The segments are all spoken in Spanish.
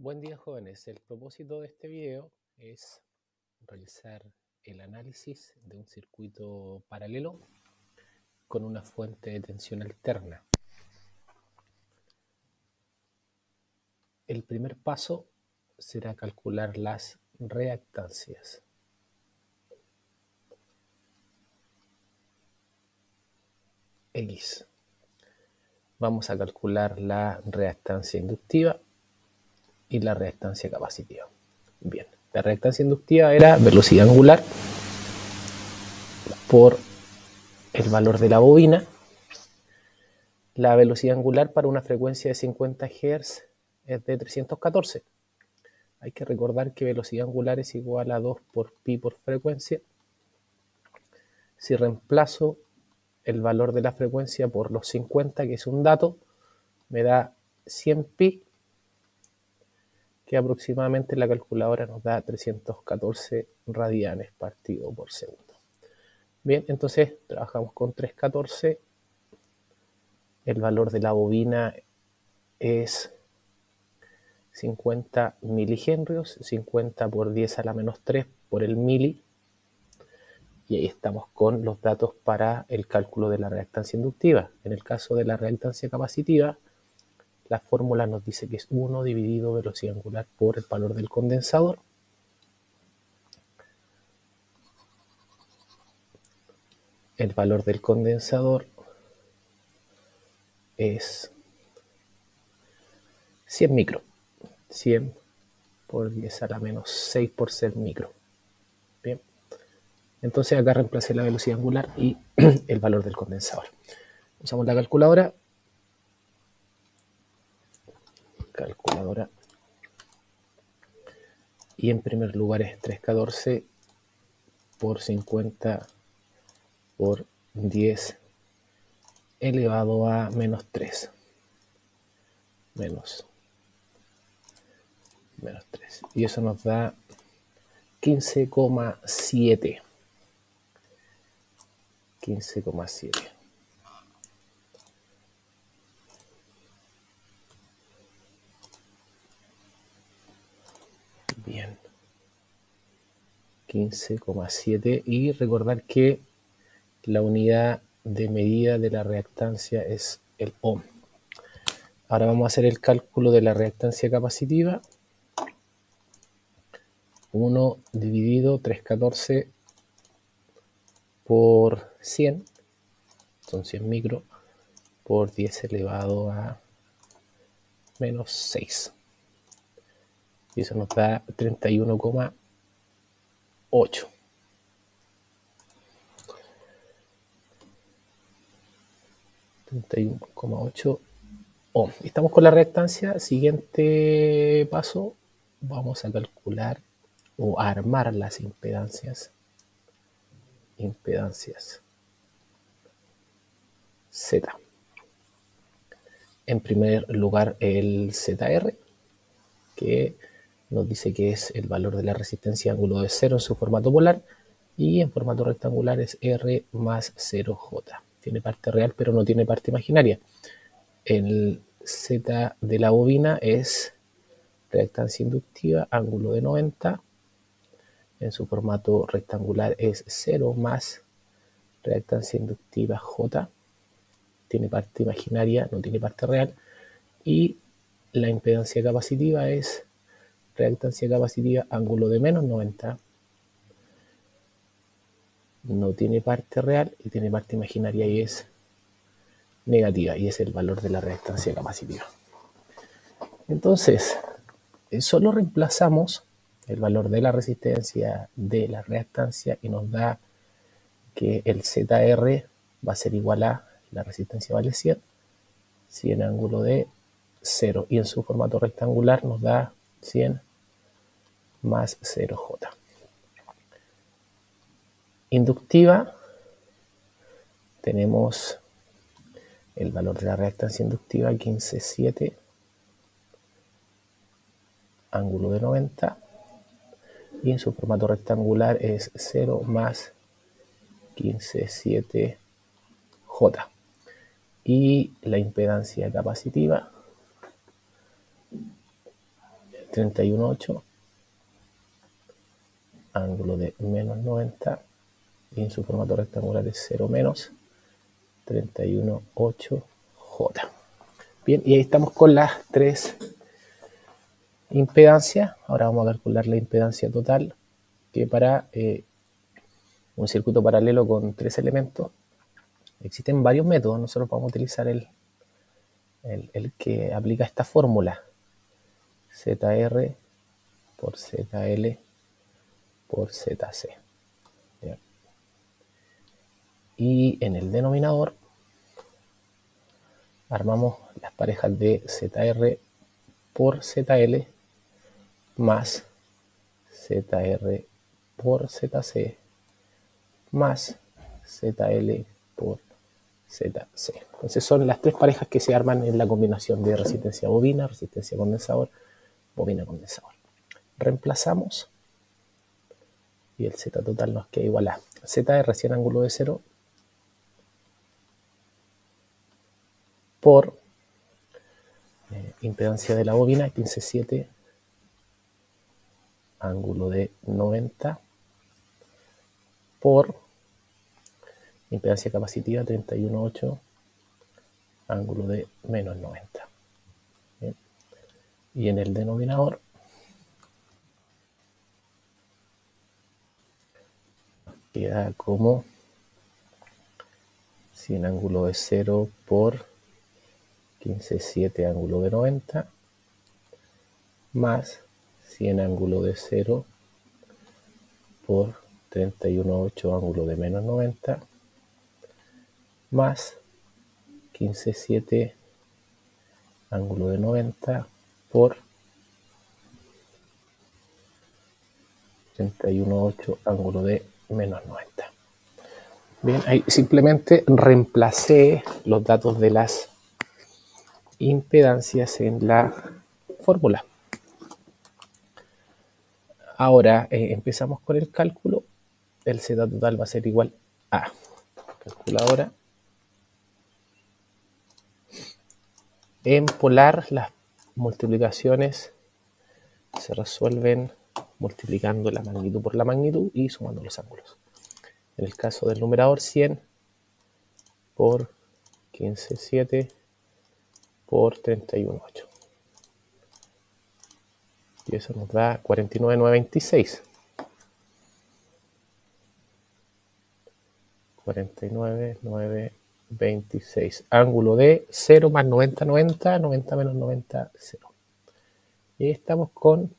Buen día, jóvenes. El propósito de este video es realizar el análisis de un circuito paralelo con una fuente de tensión alterna. El primer paso será calcular las reactancias. X. Vamos a calcular la reactancia inductiva y la reactancia capacitiva. Bien, la reactancia inductiva era velocidad angular por el valor de la bobina. La velocidad angular para una frecuencia de 50 Hz es de 314. Hay que recordar que velocidad angular es igual a 2 por pi por frecuencia. Si reemplazo el valor de la frecuencia por los 50, que es un dato, me da 100 pi, que aproximadamente en la calculadora nos da 314 radianes partido por segundo. Bien, entonces trabajamos con 314. El valor de la bobina es 50 milihenrios, 50 por 10 a la menos 3 por el mili. Y ahí estamos con los datos para el cálculo de la reactancia inductiva. En el caso de la reactancia capacitiva, la fórmula nos dice que es 1 dividido velocidad angular por el valor del condensador. El valor del condensador es 100 micro. 100 por 10 a la menos 6 por ser micro. Bien. Entonces acá reemplacé la velocidad angular y el valor del condensador. Usamos la calculadora. Y en primer lugar es 314 por 50 por 10 elevado a menos 3. Menos 3. Y eso nos da 15,7. 15,7. Bien. 15,7. Y recordar que la unidad de medida de la reactancia es el ohm. Ahora vamos a hacer el cálculo de la reactancia capacitiva. 1 dividido 314 por 100, son 100 micro, por 10 elevado a menos 6. Y eso nos da 31,8. 31,8 ohm. Estamos con la reactancia. Siguiente paso, vamos a calcular o a armar las impedancias. Z. En primer lugar, el ZR, que nos dice que es el valor de la resistencia ángulo de 0 en su formato polar, y en formato rectangular es R más 0J. Tiene parte real, pero no tiene parte imaginaria. El Z de la bobina es reactancia inductiva, ángulo de 90. En su formato rectangular es 0 más reactancia inductiva J. Tiene parte imaginaria, no tiene parte real. Y la impedancia capacitiva es reactancia capacitiva, ángulo de menos 90. No tiene parte real y tiene parte imaginaria y es negativa, y es el valor de la reactancia capacitiva. Entonces, solo reemplazamos el valor de la resistencia de la reactancia y nos da que el ZR va a ser igual a, la resistencia vale 100 ángulo de 0, y en su formato rectangular nos da 100 más 0J. Inductiva, tenemos el valor de la reactancia inductiva 15,7 ángulo de 90, y en su formato rectangular es 0 más 15,7J. Y la impedancia capacitiva 31,8, ángulo de menos 90, y en su formato rectangular es 0 menos 31,8J. Bien, y ahí estamos con las tres impedancias. Ahora vamos a calcular la impedancia total, que para un circuito paralelo con tres elementos existen varios métodos. Nosotros vamos a utilizar el que aplica esta fórmula: ZR por ZL por ZC. Bien. Y en el denominador armamos las parejas de ZR por ZL más ZR por ZC más ZL por ZC. Entonces son las tres parejas que se arman en la combinación de resistencia bobina, resistencia condensador, bobina condensador. Reemplazamos y el Z total nos queda igual a ZR 100 ángulo de 0 por impedancia de la bobina 15,7 ángulo de 90 por impedancia capacitiva 31,8 ángulo de menos 90. Bien. Y en el denominador queda como 100 ángulo de 0 por 15,7 ángulo de 90 más 100 ángulo de 0 por 31,8 ángulo de menos 90 más 15,7 ángulo de 90 por 31,8 ángulo de menos 90. Bien, ahí simplemente reemplacé los datos de las impedancias en la fórmula. Ahora empezamos con el cálculo. El Z total va a ser igual a calculadora. En polar las multiplicaciones se resuelven multiplicando la magnitud por la magnitud y sumando los ángulos. En el caso del numerador, 100 por 15,7 por 31,8. Y eso nos da 49,926. 49,926. Ángulo de 0 más 90, 90, 90 menos 90, 0. Y ahí estamos con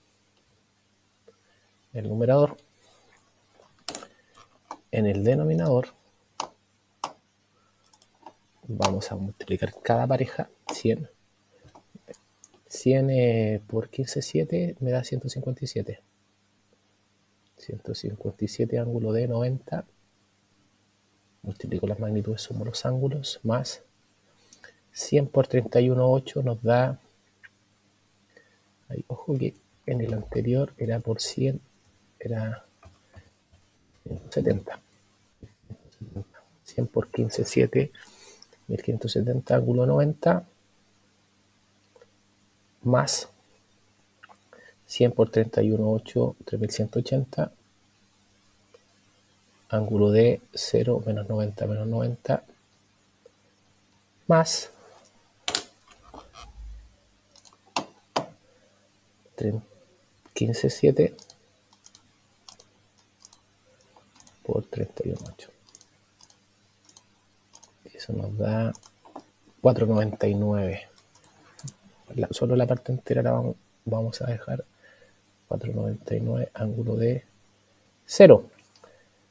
el numerador. En el denominador vamos a multiplicar cada pareja 100. 100 por 15,7 me da 157. 157 ángulo de 90. Multiplico las magnitudes, sumo los ángulos, más 100 por 31,8 nos da... Ahí, ojo que en el anterior era por 100, era 170. 100 por 15,7, 1570 ángulo 90, más 100 por 31,8, 3180, ángulo de 0 menos 90 menos 90, más 15,7 por 31,8. Eso nos da 4,99. Solo la parte entera la vamos a dejar 4,99 ángulo de 0.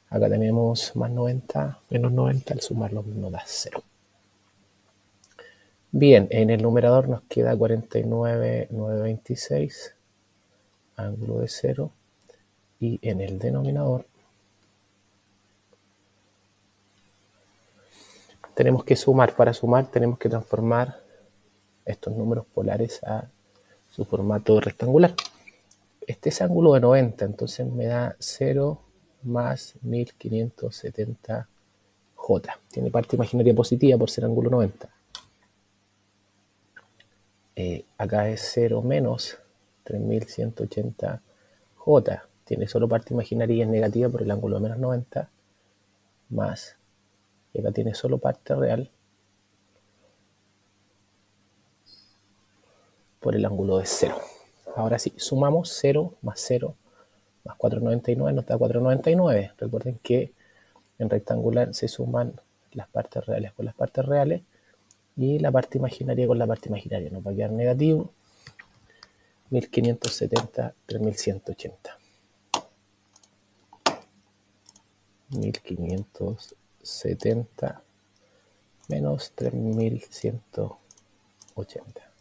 Acá tenemos más 90 menos 90, al sumarlo nos da 0. Bien, en el numerador nos queda 49,926 ángulo de 0, y en el denominador tenemos que sumar. Para sumar tenemos que transformar estos números polares a su formato rectangular. Este es ángulo de 90, entonces me da 0 más 1570J. Tiene parte imaginaria positiva por ser ángulo 90. Acá es 0 menos 3180J. Tiene solo parte imaginaria y es negativa por el ángulo de menos 90, más, y acá tiene solo parte real por el ángulo de 0. Ahora sí, sumamos 0 más 499 nos da 499. Recuerden que en rectangular se suman las partes reales con las partes reales y la parte imaginaria con la parte imaginaria. Nos va a quedar negativo 1570, 3180. 1570 menos 3180.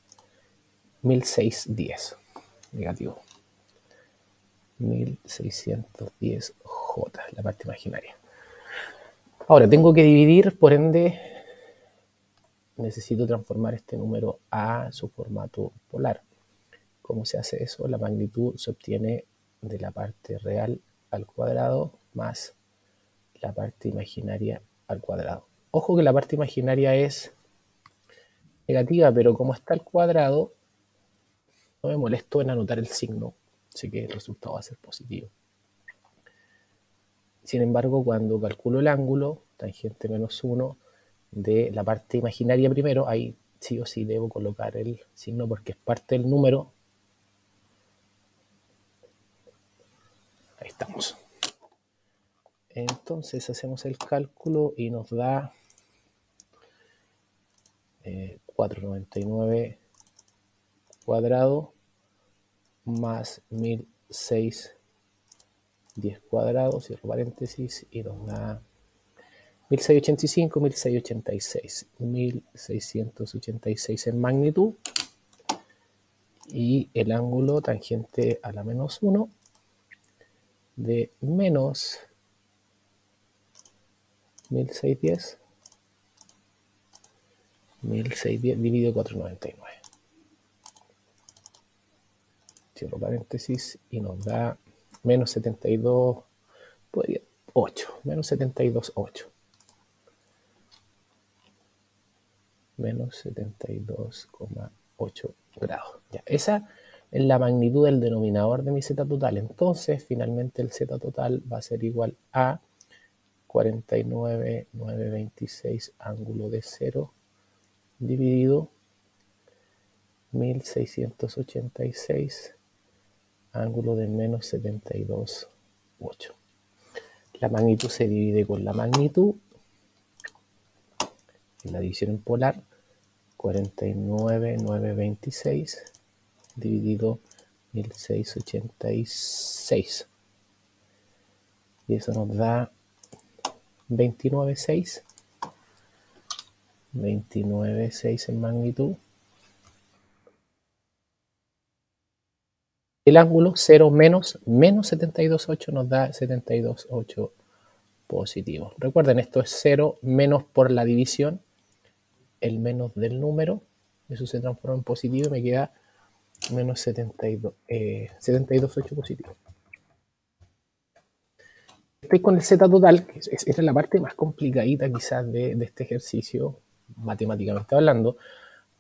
1610, negativo. 1610J, la parte imaginaria. Ahora tengo que dividir, por ende, necesito transformar este número a su formato polar. ¿Cómo se hace eso? La magnitud se obtiene de la parte real al cuadrado más la parte imaginaria al cuadrado. Ojo que la parte imaginaria es negativa, pero como está al cuadrado, no me molesto en anotar el signo, así que el resultado va a ser positivo. Sin embargo, cuando calculo el ángulo, tangente menos 1, de la parte imaginaria primero, ahí sí o sí debo colocar el signo porque es parte del número. Ahí estamos. Entonces hacemos el cálculo y nos da 499 cuadrado más 1610 cuadrado, cierro paréntesis, y nos da 1685, 1686, 1686 en magnitud, y el ángulo tangente a la menos 1 de menos 1610 dividido 499. Cierro paréntesis y nos da menos 72, podría, 8, menos 72,8. Menos 72,8 grados. Ya, esa es la magnitud del denominador de mi z total. Entonces, finalmente el z total va a ser igual a 49,926 ángulo de 0 dividido 1686 ángulo de menos 72,8. La magnitud se divide con la magnitud. En la división en polar, 49,926 dividido 1686. Y eso nos da 29,6. 29,6 en magnitud. El ángulo 0 menos 72,8 nos da 72,8 positivo. Recuerden, esto es 0 menos por la división, el menos del número, eso se transforma en positivo y me queda menos 72,8 positivo. Estoy con el z total, que esta es la parte más complicadita quizás de este ejercicio, matemáticamente hablando.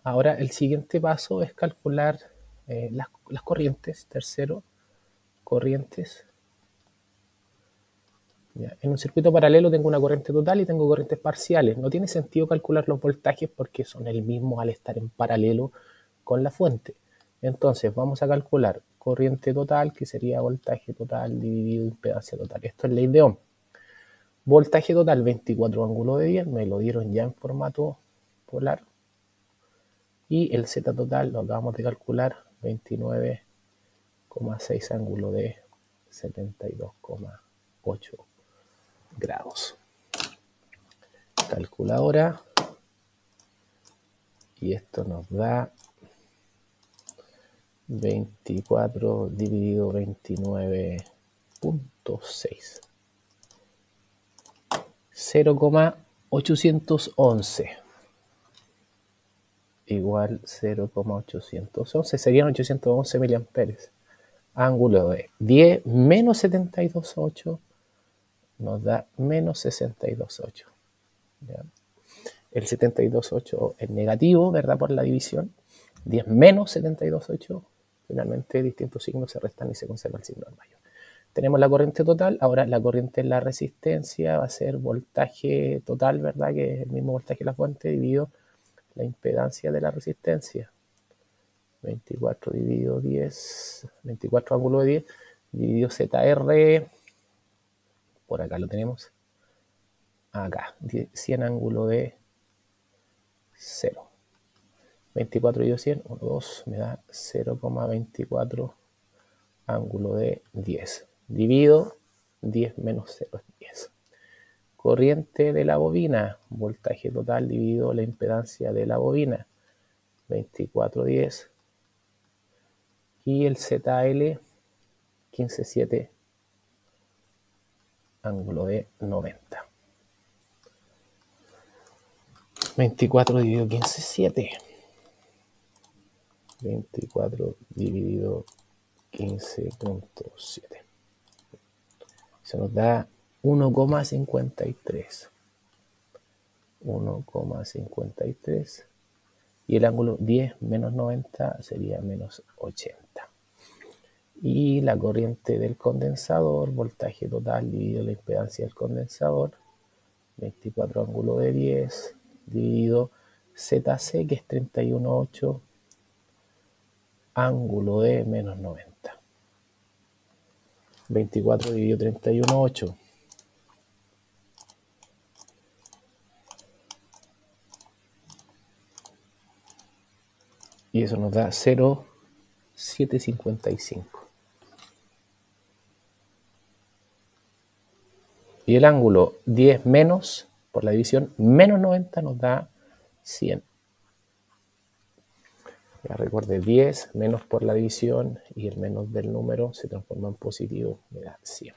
Ahora el siguiente paso es calcular las corrientes. Tercero, corrientes. Ya, en un circuito paralelo tengo una corriente total y tengo corrientes parciales. No tiene sentido calcular los voltajes porque son el mismo al estar en paralelo con la fuente. Entonces vamos a calcular corriente total, que sería voltaje total dividido impedancia total. Esto es ley de Ohm. Voltaje total 24 ángulo de 10, me lo dieron ya en formato polar. Y el Z total lo acabamos de calcular, 29,6 ángulo de 72,8 grados. Calculadora. Y esto nos da 24 dividido 29,6. 0,811 igual 0,811 serían 811 miliamperes. Ángulo de 10 menos 72,8 nos da menos 62,8. El 72,8 es negativo, ¿verdad? Por la división. 10 menos 72,8 Finalmente, distintos signos se restan y se conserva el signo del mayor. Tenemos la corriente total. Ahora la corriente en la resistencia va a ser voltaje total, ¿verdad? Que es el mismo voltaje de la fuente dividido la impedancia de la resistencia. 24 dividido 10, 24 ángulo de 10, dividido ZR, por acá lo tenemos, acá, 100 ángulo de 0. 24 dividido 100, 1, 2, me da 0,24 ángulo de 10. Divido 10 menos 0 es 10. Corriente de la bobina, voltaje total dividido la impedancia de la bobina, 24,10. Y el ZL, 15,7 ángulo de 90. 24 dividido 15,7. 24 dividido 15,7. Eso nos da 1,53. 1,53. Y el ángulo 10 menos 90 sería menos 80. Y la corriente del condensador, voltaje total dividido la impedancia del condensador, 24 ángulo de 10, dividido ZC, que es 31,8, ángulo de menos 90. 24 dividido 31,8. Y eso nos da 0,755. Y el ángulo 10 menos, por la división, menos 90 nos da 100. Ya recuerde, 10 menos por la división y el menos del número se transforma en positivo, me da 100.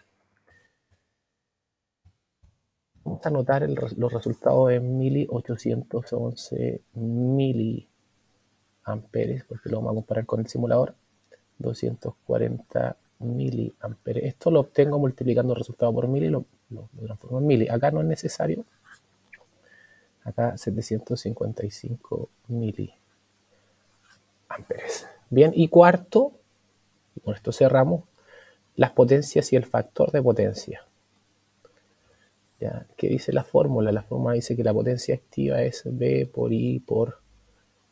Vamos a anotar los resultados en 1811 miliamperes, porque lo vamos a comparar con el simulador. 240 miliamperes. Esto lo obtengo multiplicando el resultado por mili y lo transformo en mili. Acá no es necesario. Acá 755 miliamperes. Bien, y cuarto, y con esto cerramos, las potencias y el factor de potencia. ¿Ya? ¿Qué dice la fórmula? La fórmula dice que la potencia activa es B por I por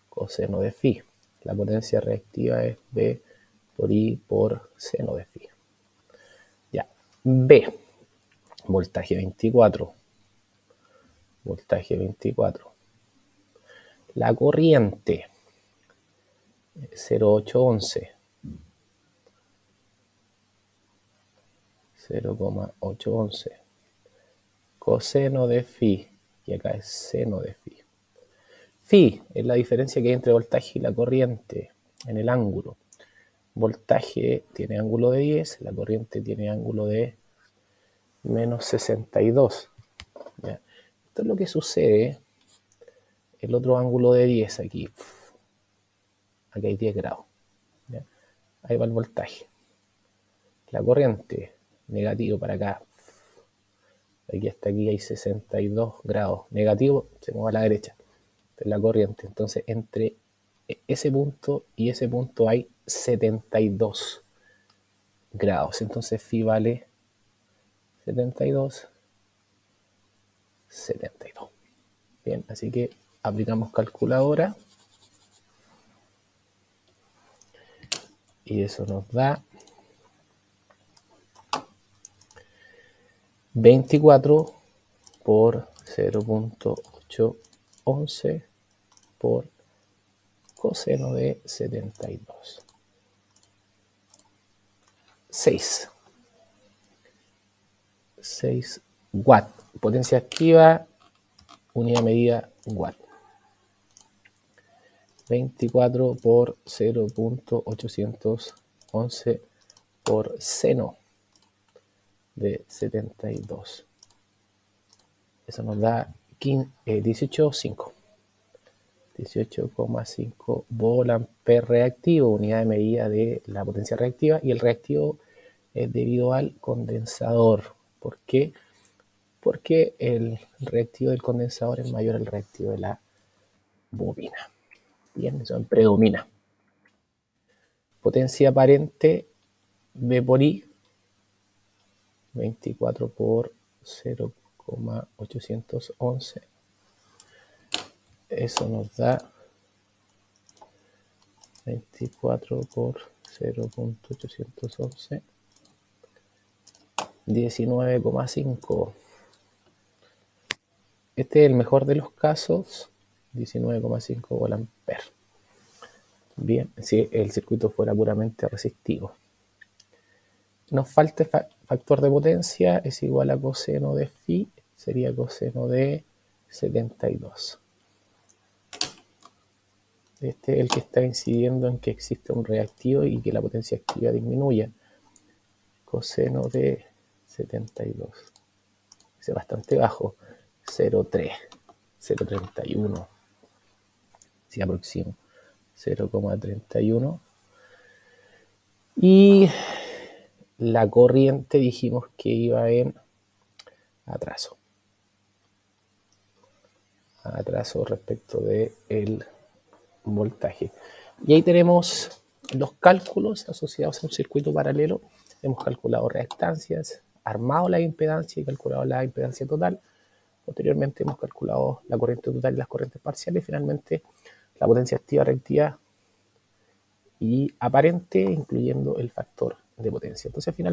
coseno de phi. La potencia reactiva es B por I por seno de phi. Ya. B, voltaje 24. Voltaje 24. La corriente 0,811. 0,811. Coseno de phi. Y acá es seno de phi. Phi es la diferencia que hay entre voltaje y la corriente en el ángulo. Voltaje tiene ángulo de 10, la corriente tiene ángulo de menos 62. ¿Ya? Esto es lo que sucede. El otro ángulo de 10 aquí. Aquí hay 10 grados. ¿Ya? Ahí va el voltaje. La corriente, negativo para acá. Aquí hasta aquí hay 62 grados. Negativo, se mueve a la derecha. Esta es la corriente. Entonces, entre ese punto y ese punto hay 72 grados. Entonces, phi vale 72. 72. Bien, así que aplicamos calculadora. Y eso nos da 24 por 0,811 por coseno de 72. 6 watts. Potencia activa, unidad de medida watt. 24 por 0,811 por seno de 72. Eso nos da 18,5. 18,5 volt-ampere reactivo, unidad de medida de la potencia reactiva, y el reactivo es debido al condensador. ¿Por qué? Porque el reactivo del condensador es mayor al reactivo de la bobina. Bien, eso predomina. Potencia aparente B por I, 24 por 0,811. Eso nos da 24 por 0,811, 19,5. Este es el mejor de los casos, 19,5 volamperes. Bien, si el circuito fuera puramente resistivo. Nos falta factor de potencia, es igual a coseno de phi, sería coseno de 72. Este es el que está incidiendo en que existe un reactivo y que la potencia activa disminuya. Coseno de 72. Es bastante bajo, 0,3, 0,31. Si aproximo, 0,31. Y la corriente dijimos que iba en atraso. Atraso respecto del voltaje. Y ahí tenemos los cálculos asociados a un circuito paralelo. Hemos calculado reactancias, armado la impedancia y calculado la impedancia total. Posteriormente hemos calculado la corriente total y las corrientes parciales. Y finalmente la potencia activa, reactiva y aparente, incluyendo el factor de potencia. Entonces, finalmente